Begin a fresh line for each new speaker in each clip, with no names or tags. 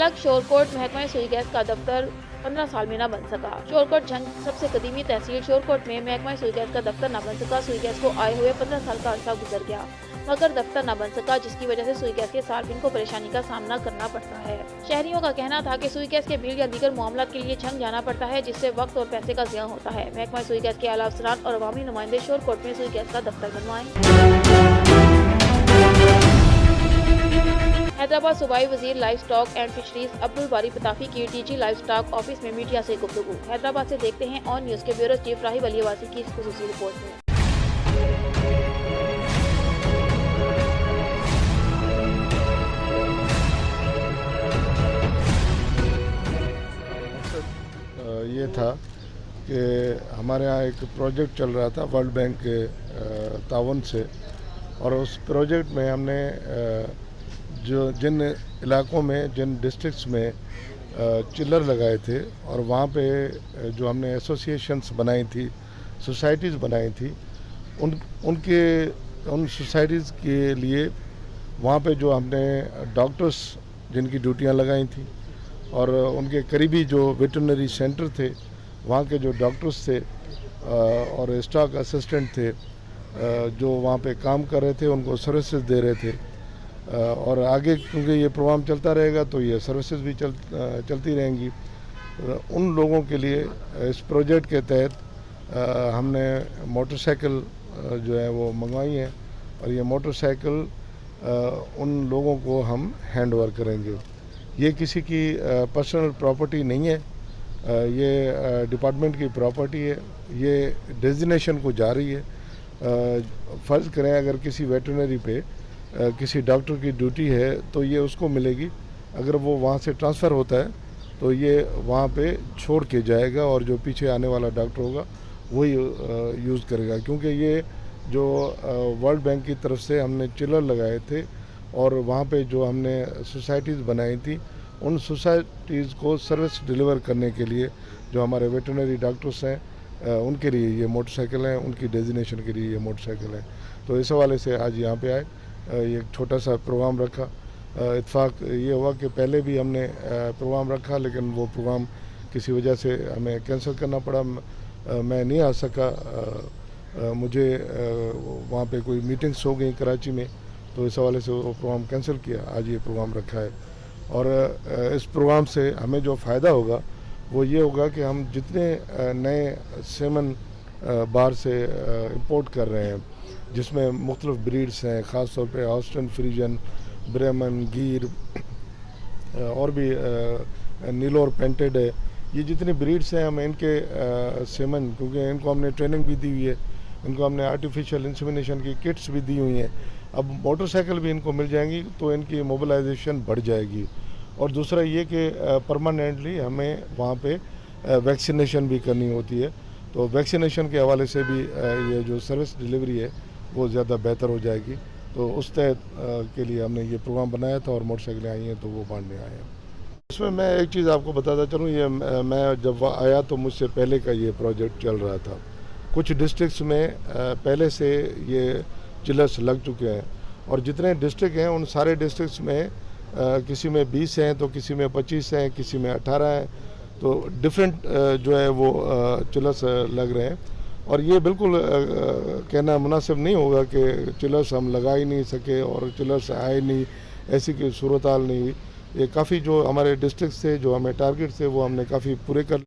अलग शोरकोट महकमा सुई गैस का दफ्तर 15 साल में न बन सका। शोरकोट झंग सबसे कदीमी तहसील शोरकोट में महकमा सुई गैस का दफ्तर न बन सका। सुई गैस को आए हुए 15 साल का अरसा गुजर गया मगर दफ्तर न बन सका, जिसकी वजह से सुई गैस के सार्फिन को परेशानी का सामना करना पड़ता है। शहरियों का कहना था कि सुई गैस के बिल या दीगर मामला के लिए झंग जाना पड़ता है, जिससे वक्त और पैसे का ज़िया होता है। महकमा सुई गैस के आला अफसरान और अवामी नुमाइंदे शोरकोट में सुई गैस का दफ्तर बनवाएं। हैदराबाद सूबाई वजीर life stock and fisheries Abdul बारी पताफी की टीजी लाइफ स्टॉक ऑफिस में मीडिया से गुफ्तगू। हैदराबाद से देखते हैं ऑन न्यूज़ के ब्यूरो चीफ राहिब अली वासी की इस खुसूसी रिपोर्ट में।
ये था कि हमारे यहाँ एक प्रोजेक्ट चल रहा था वर्ल्ड बैंक के तावन से, और उस प्रोजेक्ट में हमने जो जिन इलाकों में जिन डिस्ट्रिक्ट्स में चिल्लर लगाए थे और वहाँ पे जो हमने एसोसिएशंस बनाई थी, सोसाइटीज़ बनाई थी, उन सोसाइटीज़ के लिए वहाँ पे जो हमने डॉक्टर्स जिनकी ड्यूटियाँ लगाई थी और उनके करीबी जो वेटरनरी सेंटर थे वहाँ के जो डॉक्टर्स थे और स्टॉक असिस्टेंट थे जो वहाँ पे काम कर रहे थे, उनको सर्विसेज दे रहे थे। और आगे क्योंकि ये प्रोग्राम चलता रहेगा तो ये सर्विसेज भी चलती रहेंगी। उन लोगों के लिए इस प्रोजेक्ट के तहत हमने मोटरसाइकिल जो है वो मंगवाई है और ये मोटरसाइकिल उन लोगों को हम हैंड ओवर करेंगे। ये किसी की पर्सनल प्रॉपर्टी नहीं है, ये डिपार्टमेंट की प्रॉपर्टी है। ये डेजिग्नेशन को जा रही है। फ़र्ज़ करें अगर किसी वेटरनरी पे किसी डॉक्टर की ड्यूटी है तो ये उसको मिलेगी। अगर वो वहाँ से ट्रांसफ़र होता है तो ये वहाँ पे छोड़ के जाएगा और जो पीछे आने वाला डॉक्टर होगा वही यूज़ करेगा। क्योंकि ये जो वर्ल्ड बैंक की तरफ से हमने चिलर लगाए थे और वहाँ पे जो हमने सोसाइटीज़ बनाई थी, उन सोसाइटीज़ को सर्विस डिलीवर करने के लिए जो हमारे वेटरनरी डॉक्टर्स हैं उनके लिए ये मोटरसाइकिल हैं, उनकी डेजिग्नेशन के लिए ये मोटरसाइकिल हैं। तो इस हवाले से आज यहाँ पे आए, ये एक छोटा सा प्रोग्राम रखा। इत्फाक ये हुआ कि पहले भी हमने प्रोग्राम रखा लेकिन वो प्रोग्राम किसी वजह से हमें कैंसिल करना पड़ा। मैं नहीं आ सका, मुझे वहाँ पे कोई मीटिंग्स हो गई कराची में, तो इस हवाले से वो प्रोग्राम कैंसिल किया। आज ये प्रोग्राम रखा है और इस प्रोग्राम से हमें जो फ़ायदा होगा वो ये होगा कि हम जितने नए सेमन बाहर से इंपोर्ट कर रहे हैं, जिसमें मुख्तलिफ ब्रीड्स हैं, ख़ास तौर पे ऑस्टन फ्रीजन, ब्रेमन, गीर और भी नीलोर पेंटेड है, ये जितनी ब्रीड्स हैं हम इनके सेमन, क्योंकि इनको हमने ट्रेनिंग भी दी हुई है, इनको हमने आर्टिफिशियल इंसेमिनेशन की किट्स भी दी हुई हैं। अब मोटरसाइकिल भी इनको मिल जाएंगी तो इनकी मोबिलाइजेशन बढ़ जाएगी। और दूसरा ये कि परमानेंटली हमें वहाँ पे वैक्सीनेशन भी करनी होती है, तो वैक्सीनेशन के हवाले से भी ये जो सर्विस डिलीवरी है वो ज़्यादा बेहतर हो जाएगी। तो उस तहत के लिए हमने ये प्रोग्राम बनाया था और मोटरसाइकिलें आई हैं तो वो बांटने आए हैं। इसमें मैं एक चीज़ आपको बताता चलूँ, ये मैं जब आया तो मुझसे पहले का ये प्रोजेक्ट चल रहा था। कुछ डिस्ट्रिक्ट्स में पहले से ये चिलर्स लग चुके हैं और जितने डिस्ट्रिक्ट हैं उन सारे डिस्ट्रिक्ट्स में किसी में 20 हैं तो किसी में 25 हैं, किसी में 18 हैं, तो डिफरेंट जो है वो चिलर्स लग रहे हैं। और ये बिल्कुल कहना मुनासिब नहीं होगा कि चिलर्स हम लगा ही नहीं सके और चिलर्स आए नहीं, ऐसी कोई सूरत हाल नहीं हुई। ये काफ़ी जो हमारे डिस्ट्रिक्ट से जो हमें टारगेट थे वो हमने काफ़ी पूरे कर।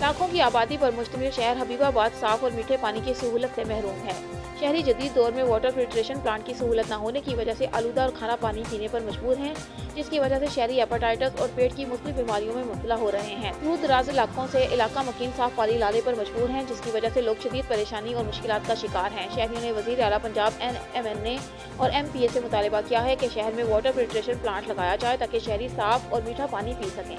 लाखों की आबादी पर मुश्तमिल शहर हबीबाबाद साफ और मीठे पानी की सहूलत से महरूम है। शहरी जदीद दौर में वाटर फिल्ट्रेशन प्लांट की सहूलत न होने की वजह से आलूदा और खारा पानी पीने पर मजबूर हैं, जिसकी वजह से शहरी हेपेटाइटिस और पेट की मुख्तलिफ बीमारियों में मुब्तला हो रहे हैं। दूर दराज इलाकों से इलाका मकीन साफ पानी लाने पर मजबूर हैं, जिसकी वजह से लोग शदीद परेशानी और मुश्किलात का शिकार हैं। शहरियों ने वज़ीर आला पंजाब MNA और MPA से मुतालबा किया है कि शहर में वाटर फिल्ट्रेशन प्लांट लगाया जाए ताकि शहरी साफ और मीठा पानी पी सकें।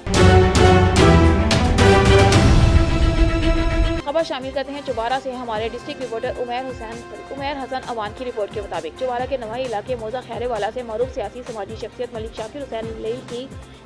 खबर शामिल करते हैं चुबारा से हमारे डिस्ट्रिक्ट रिपोर्टर उमैर हसन अवान की रिपोर्ट के मुताबिक चुबारा के नवाही इलाके मौजा खैरेवाला से मरूफ सियासी समाजी शख्सियत मलिक शाकिर हुसैन लील की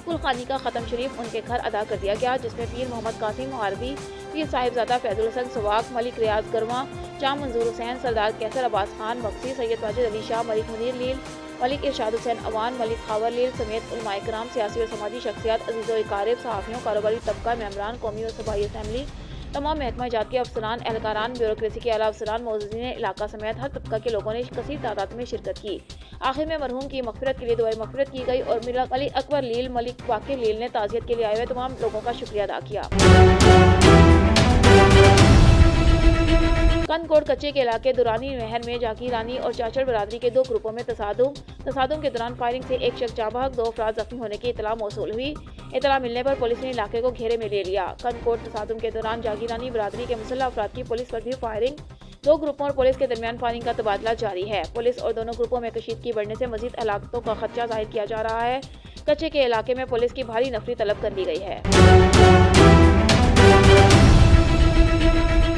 कुलखानी का ख़त्म शरीफ उनके घर अदा कर दिया गया, जिसमें पीर मोहम्मद कासिम आरबी, पीर साहिबजादा फैजुल हसन सवाक, मलिक रियाज गरमा, शाह मंजूर हुसैन, सरदार कैसर अब्बास खान मक्सी, सैयद वाजिद अली शाह, मलिक मुनीर लील, मलिक इरशाद हुसैन अवान, मलिक खावर लील समेत उलमाए किराम, सियासी और समाजी शख्सियात, अजीज़ो इकारिब, सहाफ़ियों, कारोबारी तबका, मेम्बरान कौमी और सूबाई असम्बली, तमाम महकमा जात के अफसरान, एहलकारान, ब्यूरोक्रेसी के आला अफसरान, मौजूदीन इलाका समेत हर तबका के लोगों ने कसीर तादाद में शिरकत की। आखिर में मरहूम की मग़फ़िरत के लिए दुआए मग़फ़िरत की गई और मलिक अकबर लील, मलिक वाक़िर लील ने ताज़ियत के लिए आए हुए तमाम लोगों का शुक्रिया अदा किया। कंदकोट कच्चे के इलाके दुरानी नहर में जाकी रानी और चाचड़ बरादरी के दो ग्रुपों में तसादुम के दौरान फायरिंग से एक शख्स जाँ बहक, 2 अफराद जख्मी होने की इतला मौसूल हुई। इतला मिलने पर पुलिस ने इलाके को घेरे में ले लिया। कंदकोट तसादुम के दौरान जाकी रानी बरादरी के मुसल्लह अफराद की पुलिस पर भी फायरिंग, 2 ग्रुपों और पुलिस के दरमियान फायरिंग का तबादला जारी है। पुलिस और दोनों ग्रुपों में कशीदगी बढ़ने से मजीद हलाकतों का खदशा जाहिर किया जा रहा है। कच्चे के इलाके में पुलिस की भारी नफरी तलब कर ली गई है।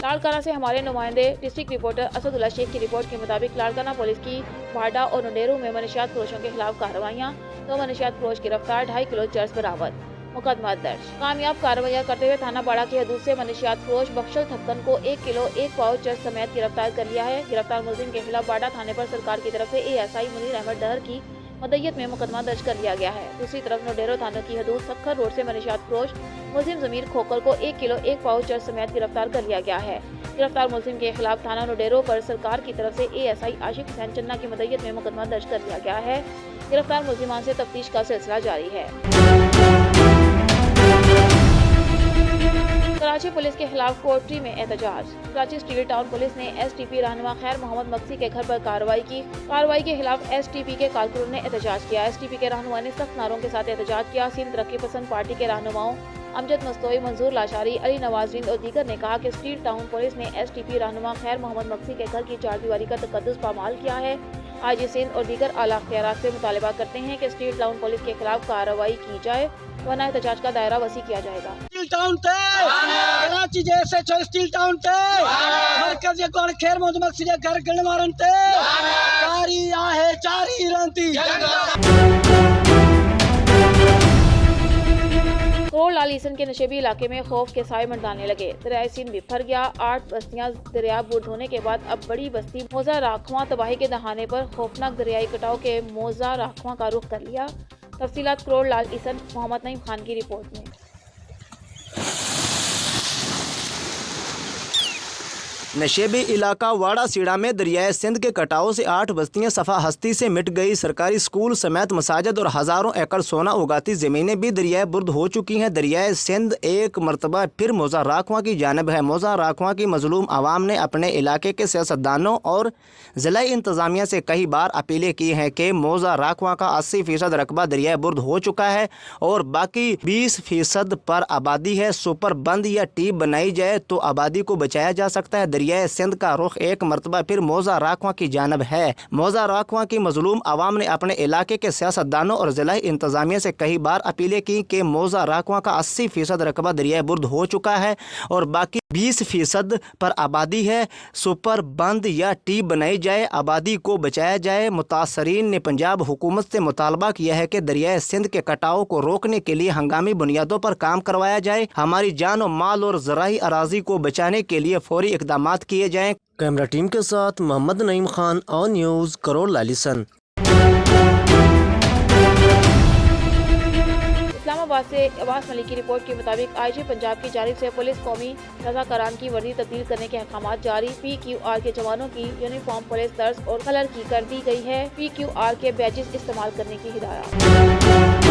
लाड़काना से हमारे नुमाइंदे डिस्ट्रिक्ट रिपोर्टर असदुल्ला शेख की रिपोर्ट के मुताबिक लाड़काना पुलिस की भाडा और नुडेरू में मनशियात फरोशों के खिलाफ कार्रवाइयाँ, 2 मनशियात फरोश गिरफ्तार, 2.5 किलो चर्स बरामद, मुकदमा दर्ज। कामयाब कार्रवाइयाँ करते हुए थाना बाड़ा की हदूद से मनशियात फरोश बख्शल थक्कन को 1 किलो 1 पाव चर्स समेत गिरफ्तार कर लिया है। गिरफ्तार मुलजिम के खिलाफ बाड़ा थाने पर सरकार की तरफ से ASI मुनीर अहमद डहर की मदय्यत में मुकदमा दर्ज कर लिया गया है। दूसरी तरफ नुडेरो थाना की हदूद सखर रोड से मनशियात फरोश मुलजिम ज़मीर खोकर को 1 किलो 1 पाव चर्स समेत गिरफ्तार कर लिया गया है। गिरफ्तार मुलजिम के खिलाफ थाना नुडेरो पर सरकार की तरफ से ASI आशिक हुसैन चन्ना की मदय्यत में मुकदमा दर्ज कर लिया गया है। गिरफ्तार मुलजिमान से तफ्तीश का सिलसिला जारी है। कराची पुलिस के खिलाफ कोटरी में एहतजाज। कराची स्टील टाउन पुलिस ने STP रहनुमा खैर मोहम्मद मक्सी के घर पर कार्रवाई की। कार्रवाई के खिलाफ STP के कारकुन ने एहतजाज किया। STP के रहनुमा ने सख्त नारों के साथ एहतजाज किया। सिंध तरक्की पसंद पार्टी के रहनुमाओं अमजद मस्तोई, मंजूर लाशारी, अली नवाज रिंद और दीगर ने कहा कि स्टील टाउन पुलिस ने STP रहनुमा खैर मोहम्मद मक्सी के घर की 4 दीवारी का तकद्दुस पामाल किया है। आज सिंध और दीगर आला अख्तियारात से मुतालबा करते हैं कि स्टील टाउन पुलिस के खिलाफ कार्रवाई की जाए, वरना एहतजाज का दायरा वसी किया जाएगा।
स्टील टाउन थे कराची जैसे छो स्टील टाउन थे मरकज ये कौन खैर मोहम्मद मक्सी के घर गण मारन थे चारी आहे चारी रंती।
करोड़ लाल ईसन के नशेबी इलाके में खौफ के साए मंडराने लगे। दरियाए सिंध बिफर गया। 8 बस्तियां दरिया बुर्द होने के बाद अब बड़ी बस्ती मौजा राखवां तबाही के दहाने पर खौफनाक दरियाई कटाव के मौजा राखवां का रुख कर लिया। तफसीलात करोड़ लाल ईसन मोहम्मद नईम खान की रिपोर्ट में।
नशेबी इलाका वाड़ा सीड़ा में दरियाए सिंध के कटाव से 8 बस्तियां सफ़ा हस्ती से मिट गई। सरकारी स्कूल समेत मसाजिद और हज़ारों एकड़ सोना उगाती ज़मीनें भी दरियाए बुर्द हो चुकी हैं। दरियाए सिंध एक मरतबा फिर मौजा राखवां की जानब है। मौजा राखवां की मजलूम आवाम ने अपने इलाके के सियासतदानों और ज़िला इंतज़ामिया से कई बार अपीलें की हैं कि मौजा राखवां का 80% रकबा दरियाए बुर्द हो चुका है और बाकी 20% पर आबादी है। सुपर बंद या टीप बनाई जाए तो आबादी को बचाया जा सकता है। दरियाए सिंध का रुख एक मरतबा फिर मौजा राखवां की जानब है। मौजा राखवां की मजलूम आवाम ने अपने इलाके के सियासतदानों और ज़िला इंतज़ामिया से कई बार अपीलें की कि मौजा राखवां का 80% रकबा दरियाए बुर्द हो चुका है और बाकी 20% पर आबादी है। सुपर बंद या टीप बनाई जाए, आबादी को बचाया जाए। मुतासरीन ने पंजाब हुकूमत से मुतालबा किया है कि दरियाए सिंध के कटाव को रोकने के लिए हंगामी बुनियादों पर काम करवाया जाए। हमारी जान और माल और ज़राई अराजी को बचाने के लिए फौरी इक़दाम किए जाएं। कैमरा टीम के साथ मोहम्मद नईम खान, ऑन न्यूज़, करोड़ लाल ईसन।
इस्लामाबाद से अब्बास मलिक की रिपोर्ट के मुताबिक IG पंजाब की जानिब से पुलिस कौमी रज़ाकारान की वर्दी तब्दील करने के अहकाम जारी। PQR के जवानों की यूनिफॉर्म पुलिस दर्ज और कलर की कर दी गई है। PQR के बैजेस इस्तेमाल करने की हिदायत।